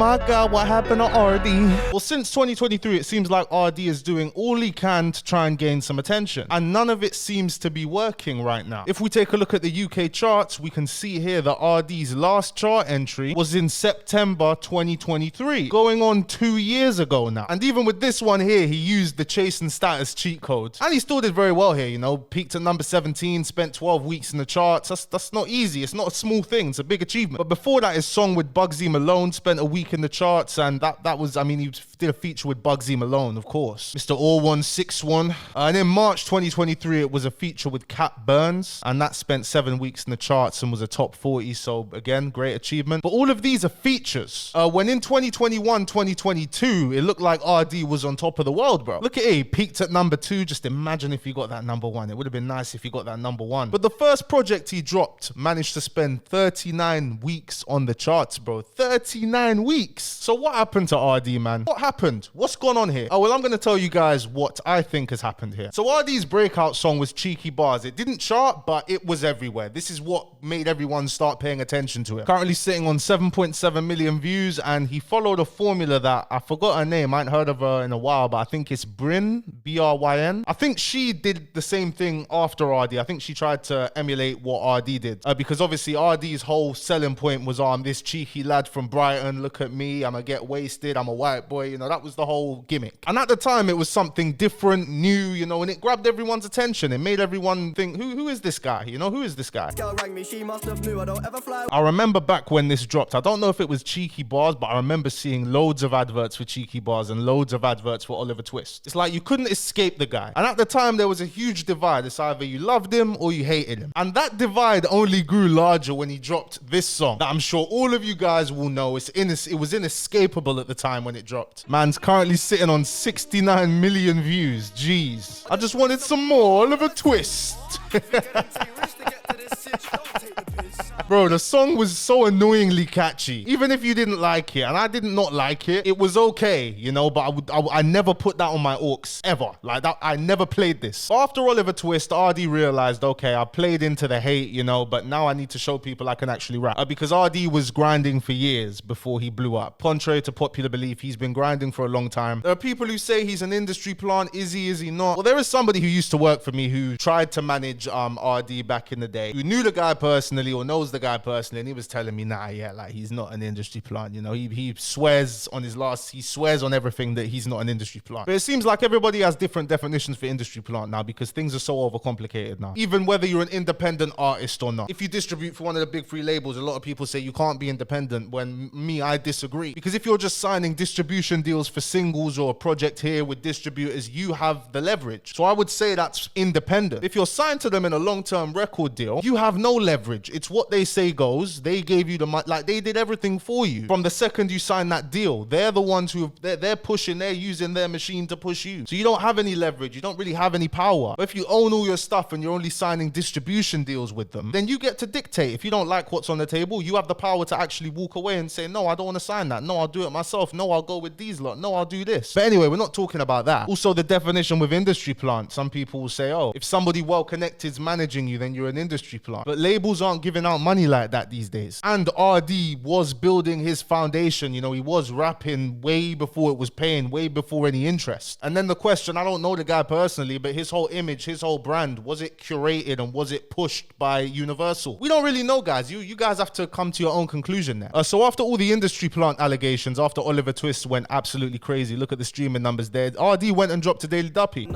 my God, what happened to Arrdee? Well, since 2023, it seems like Arrdee is doing all he can to try and gain some attention, and none of it seems to be working right now. If we take a look at the UK charts, we can see here that Arddee's last chart entry was in September 2023, going on 2 years ago now. And even with this one here, he used the chase and status cheat code, and he still did very well here, you know, peaked at number 17, spent 12 weeks in the charts. That's not easy. It's not a small thing. It's a big achievement. But before that, his song with Bugsy Malone spent a week in the charts, and that was, I mean, he did a feature with Bugsy Malone, of course. Mr. All161. And in March 2023, it was a feature with Cat Burns, and that spent 7 weeks in the charts and was a top 40. So again, great achievement. But all of these are features. When in 2021, 2022, it looked like Arrdee was on top of the world, bro. Look at it. He peaked at number 2. Just imagine if he got that number 1. It would have been nice if he got that number 1. But the first project he dropped managed to spend 39 weeks on the charts, bro. 39 weeks. So what happened to Arrdee, man? What happened? What's gone on here? Oh, well, I'm going to tell you guys what I think has happened here. So Arddee's Breakout song was cheeky bars. It didn't chart, but it was everywhere. This is what made everyone start paying attention to it. Currently sitting on 7.7 million views, and he followed a formula that I forgot her name. I ain't heard of her in a while, but I think it's Bryn, B-R-Y-N. I think she did the same thing after Arrdee. I think she tried to emulate what Arrdee did, because obviously Arddee's whole selling point was, I'm this cheeky lad from Brighton, look at me, I'ma get wasted, I'm a white boy, you know, that was the whole gimmick. And at the time it was something different, new, you know, and it grabbed everyone's attention. It made everyone think, who is this guy? You know, who is this guy? Girl rang me, she must have knew I don't ever fly. I remember back when this dropped, I don't know if it was cheeky bars, but I remember seeing loads of adverts for cheeky bars and loads of adverts for Oliver Twist. It's like you couldn't escape the guy. And at the time there was a huge divide. It's either you loved him or you hated him. And that divide only grew larger when he dropped this song that I'm sure all of you guys will know. It was inescapable at the time when it dropped. Man's currently sitting on 69 million views. Jeez. I just wanted some more Oliver Twist. Bro, the song was so annoyingly catchy. Even if you didn't like it, and I did not like it, it was okay, you know, but I never put that on my aux, ever. Like that, I never played this. After Oliver Twist, Arrdee realized, okay, I played into the hate, you know, but now I need to show people I can actually rap. Because Arrdee was grinding for years before he blew up. Contrary to popular belief, he's been grinding for a long time. There are people who say he's an industry plant. Is he not? Well, there is somebody who used to work for me who tried to manage Arrdee back in the day, who knew the guy personally or knows the guy personally, and he was telling me, nah, yeah, like he's not an industry plant, you know. He swears on he swears on everything that he's not an industry plant. But it seems like everybody has different definitions for industry plant now, because things are so overcomplicated now. Even whether you're an independent artist or not. If you distribute for one of the big 3 labels, a lot of people say you can't be independent, when I disagree. Because if you're just signing distribution deals for singles or a project here with distributors, you have the leverage. So I would say that's independent. If you're signed to them in a long-term record deal, you have no leverage. It's what they say goes. They gave you the money, like they did everything for you from the second you signed that deal. They're the ones who they're pushing, they're using their machine to push you. So you don't have any leverage, you don't really have any power. But if you own all your stuff and you're only signing distribution deals with them, then you get to dictate. If you don't like what's on the table, you have the power to actually walk away and say, no, I don't want to sign that. No, I'll do it myself. No, I'll go with these lot. No, I'll do this. But anyway, we're not talking about that. Also, the definition with industry plant, some people will say, oh, if somebody well connected is managing you, then you're an industry plant. But labels aren't giving out money like that these days. And Arrdee was building his foundation, you know, he was rapping way before it was paying, way before any interest. And then the question, I don't know the guy personally, but his whole image, his whole brand, was it curated and was it pushed by Universal? We don't really know, guys. You guys have to come to your own conclusion there. So after all the industry plant allegations, after Oliver Twist went absolutely crazy, look at the streaming numbers there, Arrdee went and dropped a Daily Duppy.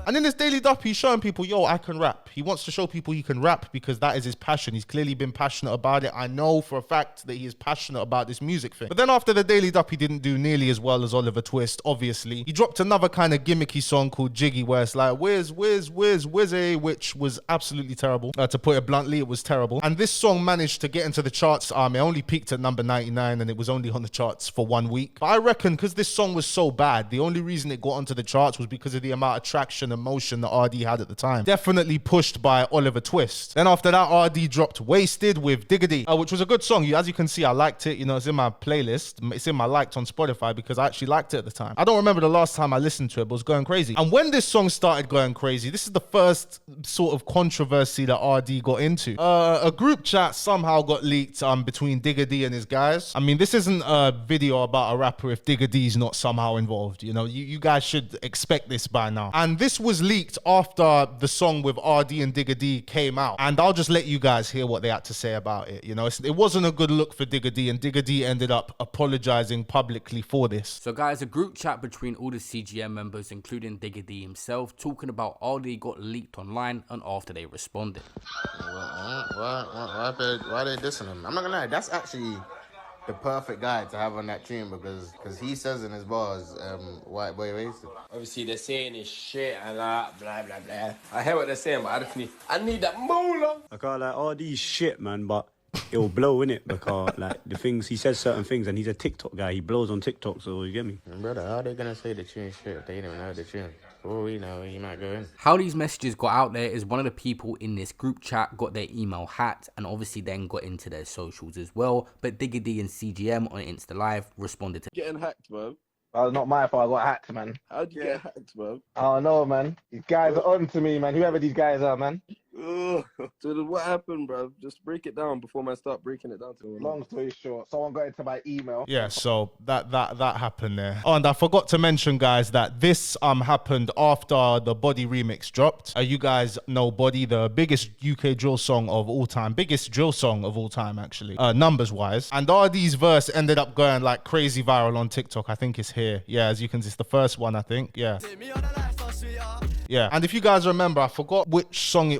And in this Daily Duppy, he's showing people, yo, I can rap. He wants to show people he can rap because that is his passion. He's clearly been passionate about it. I know for a fact that he is passionate about this music thing. But then after the Daily Duppy didn't do nearly as well as Oliver Twist, obviously, he dropped another kind of gimmicky song called Jiggy, where it's like, whiz, which was absolutely terrible. To put it bluntly, it was terrible. And this song managed to get into the charts. It only peaked at number 99 and it was only on the charts for 1 week. But I reckon because this song was so bad, the only reason it got onto the charts was because of the amount of traction and emotion that Arrdee had at the time. Definitely pushed by Oliver Twist. Then after that, Arrdee dropped Wasted with Diggity, which was a good song. As you can see, I liked it. You know, it's in my playlist. It's in my liked on Spotify because I actually liked it at the time. I don't remember the last time I listened to it, but it was going crazy. And when this song started going crazy, this is the first sort of controversy that Arrdee got into. A group chat somehow got leaked between Digga D and his guys. I mean, this isn't a video about a rapper if Digga D's not somehow involved. You know, you guys should expect this by now. And this was leaked after the song with Arrdee and Digga D came out. And I'll just let you guys hear what they had to say about it. You know, it wasn't a good look for Digga D, and Digga D ended up apologizing publicly for this. So guys, a group chat between all the CGM members, including Digga D himself, talking about Arrdee got leaked online, and after they responded. Why are they dissing him? I'm not gonna lie, that's actually the perfect guy to have on that tune because he says in his bars, white boy wasted. Obviously they're saying his shit and that, blah blah blah. I hear what they're saying, but I need that moolah. I can't like Arrdee's shit, man, but it'll blow, innit? Because like the things he says certain things, and he's a TikTok guy. He blows on TikTok, so you get me. Brother, how are they gonna say the tune shit if they didn't even know the tune? Oh, we know he might go in. How these messages got out there is one of the people in this group chat got their email hacked and obviously then got into their socials as well. But Digga D and CGM on Insta Live responded to Getting hacked, bro. It's not my fault, I got hacked, man. How'd you get hacked, bro? I don't know, man. These guys are on to me, man. Whoever these guys are, man. So what happened, bro? Just break it down before I start breaking it down to him. Long story short, someone got into my email. Yeah, so that happened there. Oh, and I forgot to mention, guys, that this happened after the Body remix dropped. You guys know Body, the biggest UK drill song of all time, biggest drill song of all time, actually, numbers wise. And Arrdee's verse ended up going like crazy viral on TikTok. I think it's here. Yeah, as you can see, it's the first one, I think. Yeah. Yeah, and if you guys remember, I forgot which song.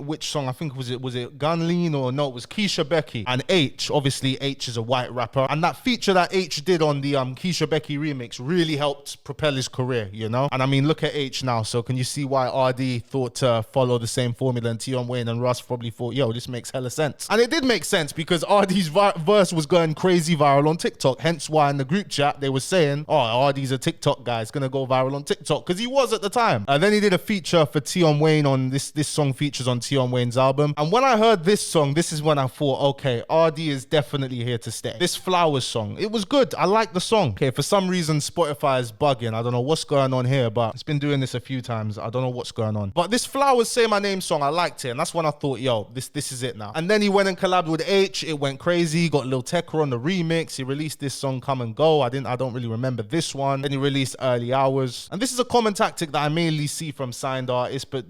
I think was it Gunlean or no? It was Keisha Becky and H. Obviously, H is a white rapper, and that feature that H did on the Keisha Becky remix really helped propel his career, you know. And I mean, look at H now. So can you see why Arrdee thought to follow the same formula, and Tion Wayne and Russ probably thought, yo, this makes hella sense. And it did make sense because Arrdee's verse was going crazy viral on TikTok. Hence why in the group chat they were saying, oh, Arrdee's a TikTok guy. It's gonna go viral on TikTok because he was at the time. Then he did a feature for Tion Wayne on this song features on Tion Wayne's album. And when I heard this song, this is when I thought, okay, Arrdee is definitely here to stay. This Flowers song, it was good. I like the song. Okay, for some reason, Spotify is bugging. I don't know what's going on here, but it's been doing this a few times. I don't know what's going on. But this Flowers Say My Name song, I liked it. And that's when I thought, yo, this is it now. And then he went and collabed with H. It went crazy. He got Lil Tecca on the remix. He released this song, Come and Go. I don't really remember this one. Then he released Early Hours. And this is a common tactic that I mainly see from signed artists, but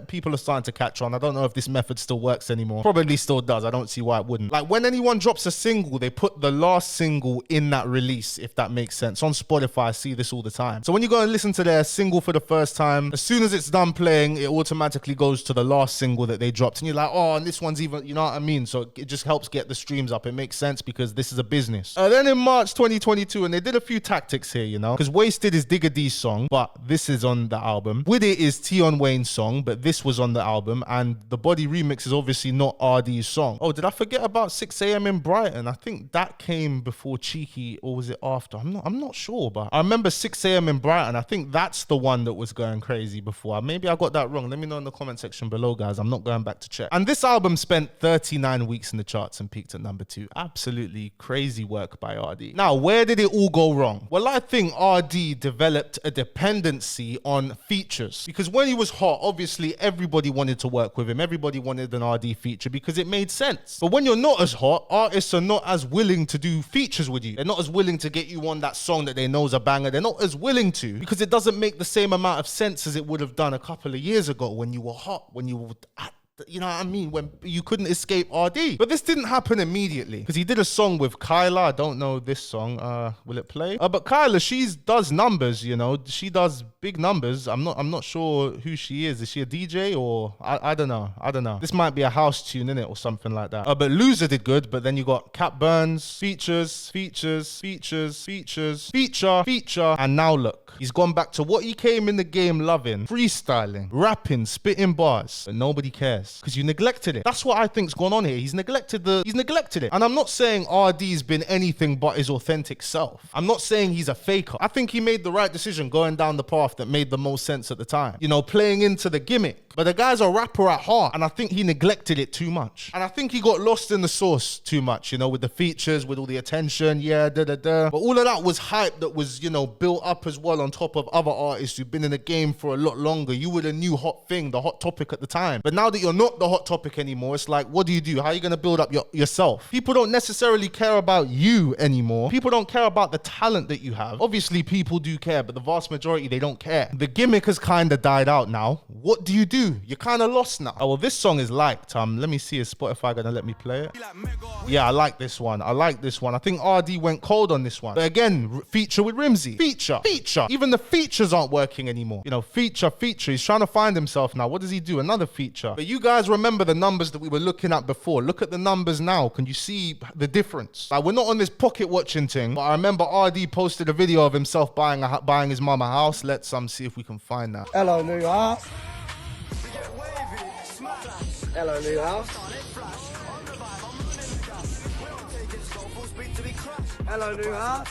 people are starting to catch on. I don't know if this method still works anymore. Probably still does. I don't see why it wouldn't. Like when anyone drops a single, they put the last single in that release, if that makes sense. On Spotify, I see this all the time. So when you go and listen to their single for the first time, as soon as it's done playing, it automatically goes to the last single that they dropped. And you're like, oh, and this one's even, you know what I mean? So it just helps get the streams up. It makes sense because this is a business. Then in March 2022, and they did a few tactics here, you know, because Wasted is Digga D's song, but this is on the album. With It is Tion Wayne's song, but this was on the album, and the Body remix is obviously not Arrdee's song. Oh, did I forget about 6 a.m. in Brighton? I think that came before Cheeky, or was it after? I'm not sure, but I remember 6 a.m. in Brighton. I think that's the one that was going crazy before. Maybe I got that wrong. Let me know in the comment section below, guys. I'm not going back to check. And this album spent 39 weeks in the charts and peaked at number 2. Absolutely crazy work by Arrdee. Now, where did it all go wrong? Well, I think Arrdee developed a dependency on features, because when he was hot, obviously everybody wanted to work with him. Everybody wanted an Arrdee feature because it made sense. But when you're not as hot, artists are not as willing to do features with you. They're not as willing to get you on that song that they know is a banger. They're not as willing to, because it doesn't make the same amount of sense as it would have done a couple of years ago when you were hot, when you were you know what I mean, when you couldn't escape Arrdee. But this didn't happen immediately, because he did a song with Kyla. I don't know this song. Will it play? But Kyla, she does numbers, you know. She does big numbers. I'm not sure who she is. Is she a DJ or I don't know. This might be a house tune, innit, or something like that. But Loser did good. But then you got Cat Burns, feature, and now look. He's gone back to what he came in the game loving: freestyling, rapping, spitting bars. But nobody cares. process because you neglected it. That's what I think's gone on here. He's neglected it. And I'm not saying Arrdee's been anything but his authentic self. I'm not saying he's a faker. I think he made the right decision going down the path that made the most sense at the time. You know, playing into the gimmick. But the guy's a rapper at heart, and I think he neglected it too much. And I think he got lost in the sauce too much, you know, with the features, with all the attention, But all of that was hype that was, you know, built up as well on top of other artists who've been in the game for a lot longer. You were the new hot thing, the hot topic at the time. But now that you're not the hot topic anymore, it's like, what do you do? How are you going to build up yourself? People don't necessarily care about you anymore. People don't care about the talent that you have. Obviously, people do care, but the vast majority, they don't care. The gimmick has kind of died out now. What do you do? You're kind of lost now. Oh, well, this song is liked. Let me see, is Spotify gonna let me play it? Yeah, I like this one. I think Arrdee went cold on this one. But again, feature with Rimsey. Feature. Even the features aren't working anymore. You know, feature. He's trying to find himself now. What does he do? Another feature. But you guys remember the numbers that we were looking at before. Look at the numbers now. Can you see the difference? Like, we're not on this pocket watching thing, but I remember Arrdee posted a video of himself buying his mum a house. Let's see if we can find that. Hello, New York. Hello, New York. Hello, New York.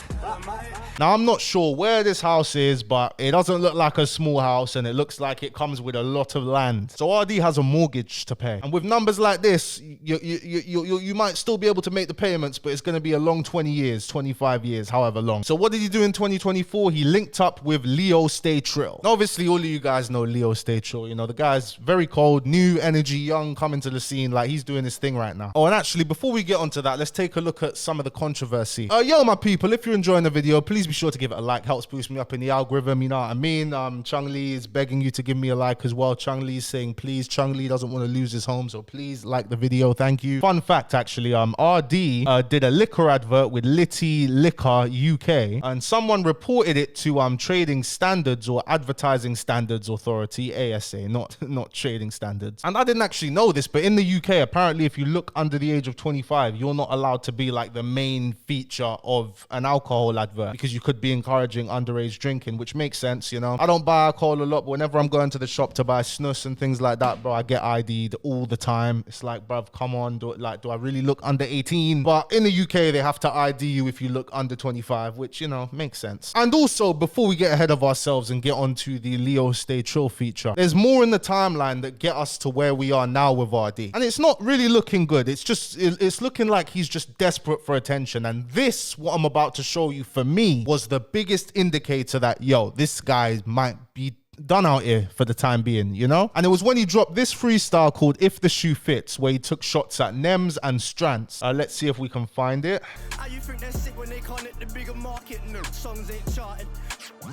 Now, I'm not sure where this house is, but it doesn't look like a small house, and it looks like it comes with a lot of land. So Arrdee has a mortgage to pay. And with numbers like this, you might still be able to make the payments, but it's going to be a long 20 years, 25 years, however long. So what did he do in 2024? He linked up with Leo Stay Trill. Now, obviously, all of you guys know Leo Stay Trill. You know, the guy's very cold, new energy, young, coming to the scene. Like, he's doing his thing right now. Oh, and actually, before we get onto that, let's take a look at some of the controversy. Yo, my people, if you're enjoying the video, please be sure to give it a like. Helps boost me up in the algorithm, you know what I mean? Chung Lee is begging you to give me a like as well. Chung Lee is saying, please. Chung Lee doesn't want to lose his home, so please like the video. Thank you. Fun fact, actually, Arrdee did a liquor advert with Litty Liquor UK, and someone reported it to Trading Standards or Advertising Standards Authority, ASA, not Trading Standards. And I didn't actually know this, but in the UK, apparently, if you look under the age of 25, you're not allowed to be like the main feature of an alcohol advert because you could be encouraging underage drinking, which makes sense, you know. I don't buy alcohol a lot, but whenever I'm going to the shop to buy snus and things like that, bro, I get ID'd all the time. It's like, bruv, come on, do I really look under 18? But in the UK, they have to ID you if you look under 25, which, you know, makes sense. And also, before we get ahead of ourselves and get onto the Leo Stay Trill feature, there's more in the timeline that get us to where we are now with Arrdee. And it's not really looking good. It's looking like he's just desperate for attention. And this, what I'm about to show you, for me, was the biggest indicator that, yo, this guy might be done out here for the time being, you know? And it was when he dropped this freestyle called If the Shoe Fits, where he took shots at Nems and Strants. Let's see if we can find it. How you think they're sick when they can't hit the bigger market? No, songs ain't charted.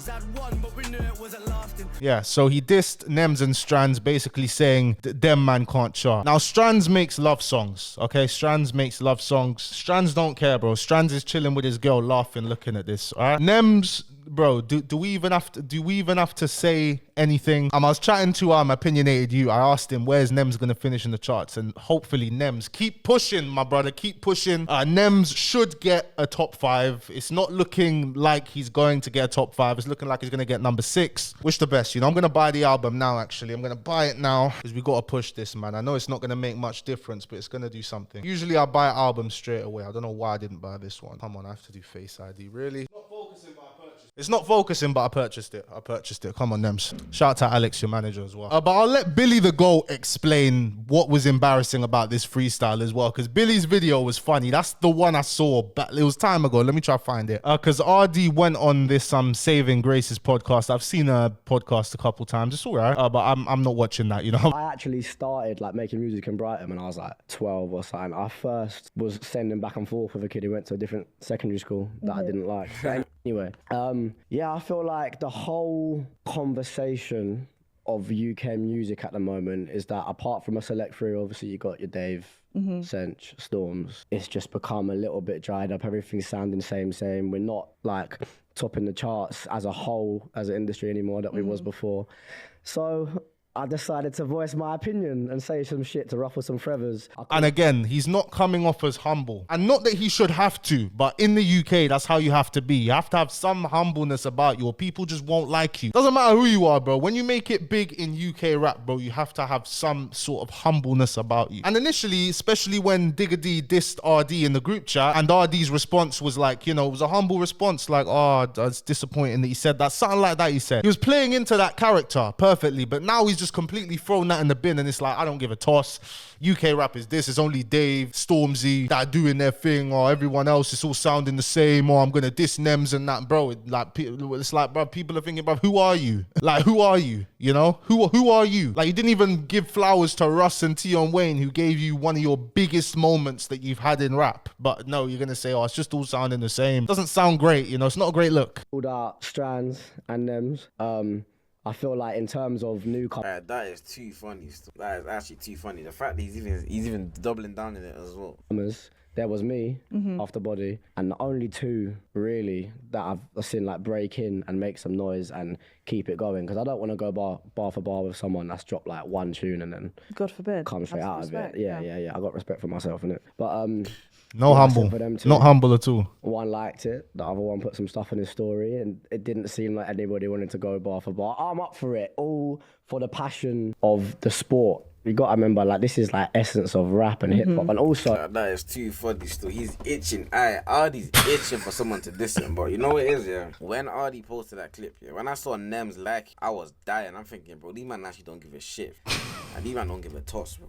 Had one, but we knew it wasn't lasting. Yeah, so he dissed Nems and Strands, basically saying them man can't chart. Now, Strands makes love songs, okay? Strands makes love songs. Strands don't care, bro. Strands is chilling with his girl, laughing, looking at this, all right? Nems, bro, do we even have to say anything? I was chatting to Opinionated You. I asked him, where's Nems gonna finish in the charts? And hopefully Nems, keep pushing, my brother, keep pushing. Nems should get a top 5. It's not looking like he's going to get a top 5. It's looking like he's gonna get number 6. Wish the best, you know. I'm gonna buy the album now, actually. I'm gonna buy it now because we gotta push this, man. I know it's not gonna make much difference, but it's gonna do something. Usually I buy albums straight away. I don't know why I didn't buy this one. Come on, I have to do Face ID, really? It's not focusing, but I purchased it. Come on, Nems. Shout out to Alex, your manager, as well. But I'll let Billy the GOAT explain what was embarrassing about this freestyle as well, because Billy's video was funny. That's the one I saw, but it was time ago. Let me try to find it. Because Arrdee went on this Saving Grace's podcast. I've seen a podcast a couple times. It's all right, but I'm not watching that, you know. I actually started like making music in Brighton when I was like 12 or something. I first was sending back and forth with a kid who went to a different secondary school that I didn't like. But anyway, yeah, I feel like the whole conversation of UK music at the moment is that apart from a select few, obviously you got your Dave, Sench, Storms, it's just become a little bit dried up. Everything's sounding same. We're not like topping the charts as a whole, as an industry anymore that we was before. So I decided to voice my opinion and say some shit to ruffle some feathers. And again, he's not coming off as humble. And not that he should have to, but in the UK, that's how you have to be. You have to have some humbleness about you or people just won't like you. Doesn't matter who you are, bro. When you make it big in UK rap, bro, you have to have some sort of humbleness about you. And initially, especially when Digga D dissed Arrdee in the group chat, and Ardee's response was like, you know, it was a humble response, like, oh, it's disappointing that he said that. Something like that he said. He was playing into that character perfectly, but now he's just completely thrown that in the bin and it's like, I don't give a toss. UK rap is this, it's only Dave, Stormzy that are doing their thing, or everyone else is all sounding the same, or I'm gonna diss Nems and that, bro. It's like, bro, people are thinking, bro, who are you? Like, who are you? You know? Who are you? Like, you didn't even give flowers to Russ and Tion Wayne, who gave you one of your biggest moments that you've had in rap. But no, you're gonna say, oh, it's just all sounding the same. Doesn't sound great, you know, it's not a great look. Called out Strands and Nems. I feel like in terms of newcomers, That is too funny. That is actually too funny. The fact that he's even doubling down in it as well. there was me after Body, and the only two really that I've seen like break in and make some noise and keep it going, because I don't want to go bar for bar with someone that's dropped like one tune and then God forbid come straight out of it. Yeah. I got respect for myself in it, but no humble, for them too. Not humble at all. One liked it, the other one put some stuff in his story, and it didn't seem like anybody wanted to go bar for bar. I'm up for it, all for the passion of the sport. You got to remember, like, this is like essence of rap and hip hop, and also that is too funny. Still, he's itching. Ardee's itching for someone to diss him, but you know what it is, yeah. When Arrdee posted that clip, yeah, when I saw Nems like, I was dying. I'm thinking, bro, these man actually don't give a shit, and these man don't give a toss, bro.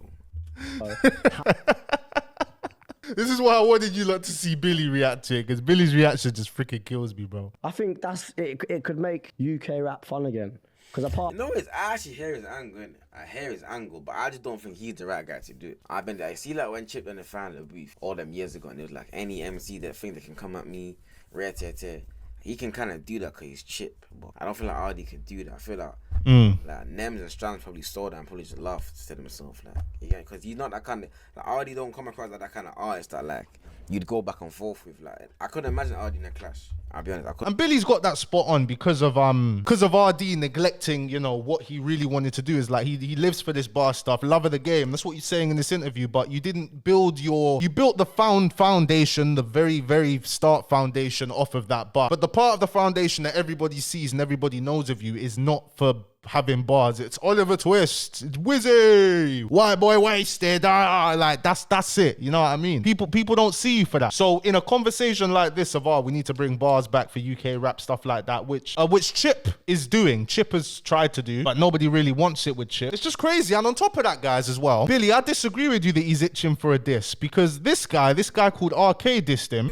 This is why I wanted you lot to see Billy react to it, because Billy's reaction just freaking kills me, bro. I think that's it. It could make UK rap fun again. Because apart, you know, I actually hear his angle, innit? I hear his angle, but I just don't think he's the right guy to do it. I've been there. I see, like, when Chip and the fan of beef all them years ago, and it was like, any MC that think they can come at me, he can kind of do that because he's Chip. But I don't feel like Arrdee can do that. I feel like like Nems and Strands probably saw that and probably just laughed to themselves, like, yeah, because he's not that kind of, like, Arrdee don't come across like that kind of artist that, like, you'd go back and forth with. Like, I couldn't imagine Arrdee in a clash. I'll be honest. And Billy's got that spot on because of Arrdee neglecting, you know, what he really wanted to do. Is like he lives for this bar stuff, love of the game. That's what you're saying in this interview. But you didn't build you built the foundation, the very, very start foundation off of that bar. But the part of the foundation that everybody sees and everybody knows of you is not for having bars. It's Oliver Twist, it's Wizzy, white boy wasted, like that's it, you know what I mean? People don't see you for that. So in a conversation like this of we need to bring bars back for UK rap, stuff like that, which Chip is doing. Chip has tried to do, but nobody really wants it with Chip. It's just crazy. And on top of that, guys, as well, Billy, I disagree with you that he's itching for a diss, because this guy called RK dissed him.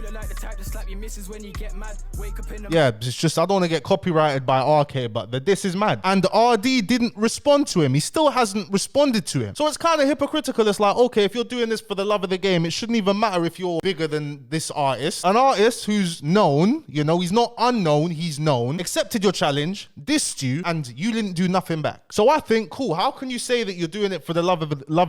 Yeah, it's just, I don't want to get copyrighted by RK, but the diss is mad. And Arrdee didn't respond to him. He still hasn't responded to him. So it's kind of hypocritical. It's like, okay, if you're doing this for the love of the game, it shouldn't even matter if you're bigger than this artist. An artist who's known, you know, he's not unknown, he's known, accepted your challenge, dissed you, and you didn't do nothing back. So I think, cool, how can you say that you're doing it for the love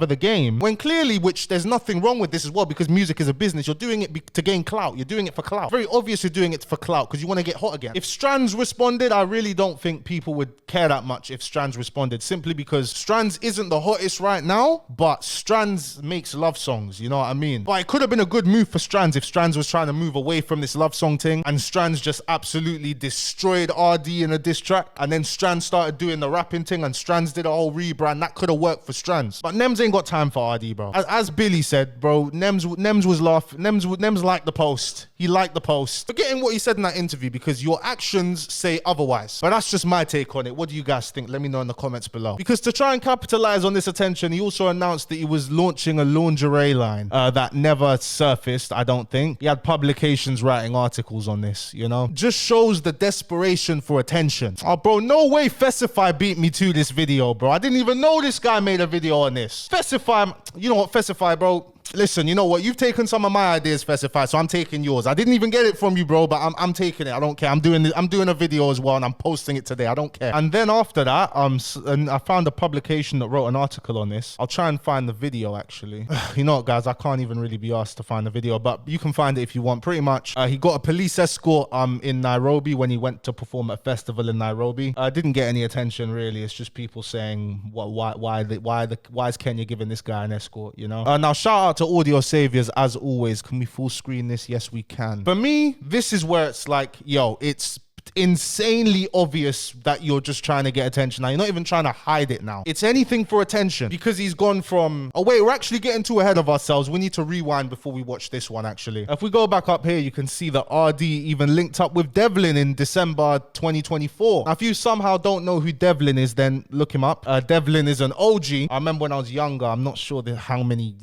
of the game, when clearly, which there's nothing wrong with this as well, because music is a business, you're doing it to gain clout, you're doing it for clout. Very obvious you're doing it for clout, because you want to get hot again. If Strands responded, I really don't think people would care that much if Strands responded, simply because Strands isn't the hottest right now, but Strands makes love songs, you know what I mean? But it could have been a good move for Strands if Strands was trying to move away from this love song thing, and Strands just absolutely destroyed Arrdee in a diss track, and then Strands started doing the rapping thing, and Strands did a whole rebrand. That could have worked for Strands. But Nems ain't got time for Arrdee, bro. As Billy said, bro, Nems was laughing. Nems liked the post. He liked the post. Forgetting what he said in that interview, because your actions say otherwise. But that's just my take on it. What do you guys think? Let me know in the comments below. Because to try and capitalize on this attention, he also announced that he was launching a lingerie line that never surfaced, I don't think. He had publications writing articles on this, you know? Just shows the desperation for attention. Oh, bro, no way Festify beat me to this video, bro. I didn't even know this guy made a video on this. Festify, you know what, Festify, bro? listen, you know what? You've taken some of my ideas, Festify, so I'm taking yours. I didn't even get it from you, bro, but I'm taking it. I don't care. I'm doing a video as well, and I'm posting it today. I don't care. And then after that, and I found a publication that wrote an article on this. I'll try and find the video, actually. You know what, guys? I can't even really be asked to find the video, but you can find it if you want. Pretty much, he got a police escort in Nairobi when he went to perform at a festival in Nairobi. Didn't get any attention, really. It's just people saying, why is Kenya giving this guy an escort, you know? Now, shout out to Audio Saviors, as always. Can we full screen this? Yes, we can. For me, this is where it's like, yo, it's insanely obvious that you're just trying to get attention. Now, you're not even trying to hide it now. It's anything for attention, because he's gone from... Oh, wait, we're actually getting too ahead of ourselves. We need to rewind before we watch this one, actually. If we go back up here, you can see that Arrdee even linked up with Devlin in December 2024. Now, if you somehow don't know who Devlin is, then look him up. Devlin is an OG. I remember when I was younger, I'm not sure how many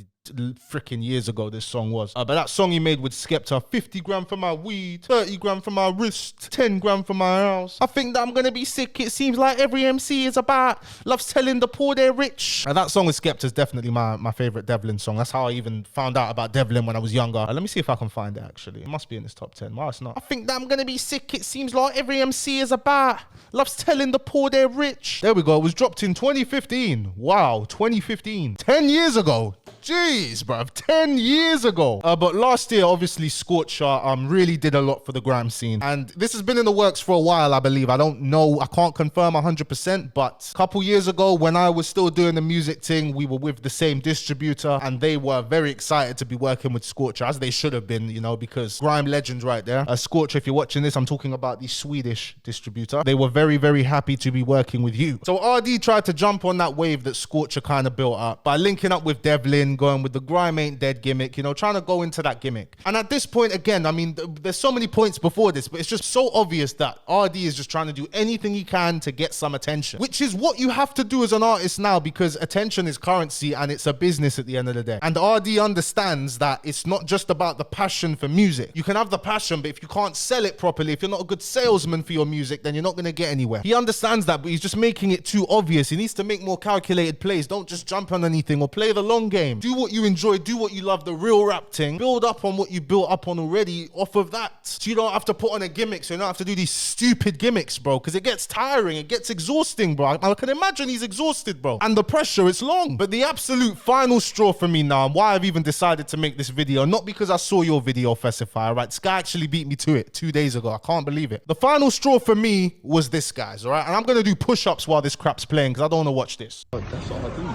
freaking years ago this song was, but that song he made with Skepta, 50 grand for my weed, 30 grand for my wrist, 10 grand for my house. I think that I'm gonna be sick. It seems like every MC is about loves telling the poor they're rich. That song with Skepta is definitely my favorite Devlin song. That's how I even found out about Devlin when I was younger. Let me see if I can find it, actually. It must be in this top 10. Why it's not? I think that I'm gonna be sick. It seems like every MC is about loves telling the poor they're rich. There we go. It was dropped in 2015. Wow, 2015. 10 years ago. Jeez, bruv, 10 years ago. But last year, obviously, Scorcher really did a lot for the grime scene. And this has been in the works for a while, I believe. I don't know, I can't confirm 100%, but a couple years ago, when I was still doing the music thing, we were with the same distributor, and they were very excited to be working with Scorcher, as they should have been, you know, because grime legends right there. Scorcher, if you're watching this, I'm talking about the Swedish distributor. They were very, very happy to be working with you. So Arrdee tried to jump on that wave that Scorcher kind of built up by linking up with Devlin, going with the grime ain't dead gimmick, you know, trying to go into that gimmick. And at this point, again, I mean, there's so many points before this, but it's just so obvious that Arrdee is just trying to do anything he can to get some attention, which is what you have to do as an artist now, because attention is currency and it's a business at the end of the day. And Arrdee understands that it's not just about the passion for music. You can have the passion, but if you can't sell it properly, if you're not a good salesman for your music, then you're not going to get anywhere. He understands that, but he's just making it too obvious. He needs to make more calculated plays. Don't just jump on anything or play the long game. Do what you enjoy, do what you love, the real rap thing. Build up on what you built up on already off of that. So you don't have to put on a gimmick, so you don't have to do these stupid gimmicks, bro, because it gets tiring, it gets exhausting, bro. I can imagine he's exhausted, bro. And the pressure, it's long. But the absolute final straw for me now, and why I've even decided to make this video, not because I saw your video, Festify, right? This guy actually beat me to it 2 days ago. I can't believe it. The final straw for me was this, guys, all right? And I'm going to do push-ups while this crap's playing, because I don't want to watch this. That's all I do.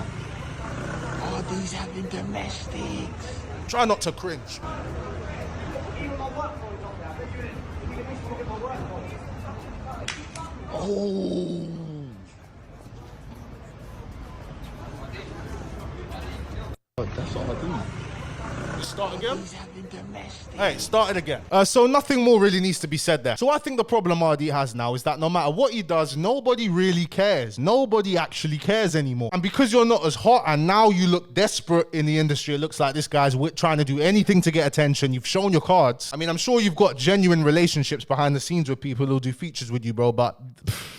These having domestics. Try not to cringe. Oh. That's all I do. Start again? Hey, start it again. So nothing more really needs to be said there. So I think the problem Arrdee has now is that no matter what he does, nobody really cares. Nobody actually cares anymore. And because you're not as hot and now you look desperate in the industry, it looks like this guy's trying to do anything to get attention. You've shown your cards. I mean, I'm sure you've got genuine relationships behind the scenes with people who'll do features with you, bro, but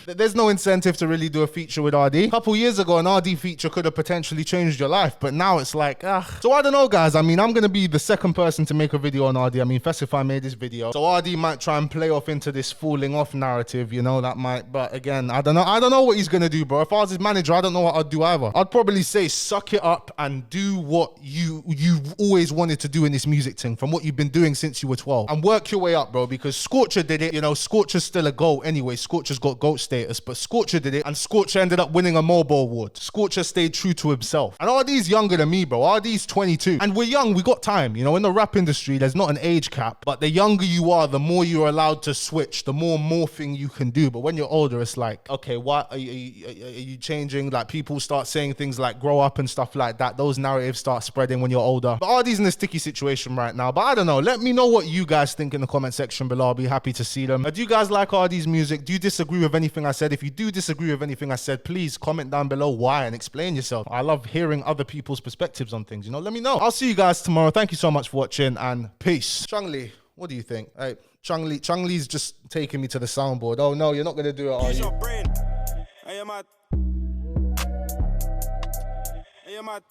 there's no incentive to really do a feature with Arrdee. A couple years ago, an Arrdee feature could have potentially changed your life, but now it's like, So I don't know, guys. I mean, I'm going to be the second person to make a video on Arrdee. I mean, Festify made this video, so Arrdee might try and play off into this falling off narrative, you know, that might, but again, I don't know what he's gonna do, bro. If I was his manager, I don't know what I'd do either. I'd probably say suck it up and do what you've always wanted to do in this music thing, from what you've been doing since you were 12, and work your way up, bro, because Scorcher did it. You know, Scorcher's still a GOAT anyway. Scorcher's got GOAT status, but Scorcher did it, and Scorcher ended up winning a Mobile Award. Scorcher stayed true to himself. And Arddee's younger than me, bro. Arddee's 22, and we're young, we got time. You know, in the rap industry, there's not an age cap, but the younger you are, the more you're allowed to switch, the more morphing you can do. But when you're older, it's like, okay, what are you changing? Like, people start saying things like grow up and stuff like that. Those narratives start spreading when you're older. But Arddee's in a sticky situation right now. But I don't know. Let me know what you guys think in the comment section below. I'll be happy to see them. Do you guys like Arddee's music? Do you disagree with anything I said? If you do disagree with anything I said, please comment down below why and explain yourself. I love hearing other people's perspectives on things. You know, let me know. I'll see you guys tomorrow. Thank you so much for watching, and peace. Chun-Li, what do you think? Hey, Chun-Li's just taking me to the soundboard. Oh no, you're not gonna do it, are you?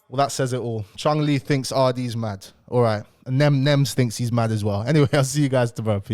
Well, that says it all. Chung Lee thinks Arrdee's mad. All right. And Nems thinks he's mad as well. Anyway, I'll see you guys tomorrow. Peace.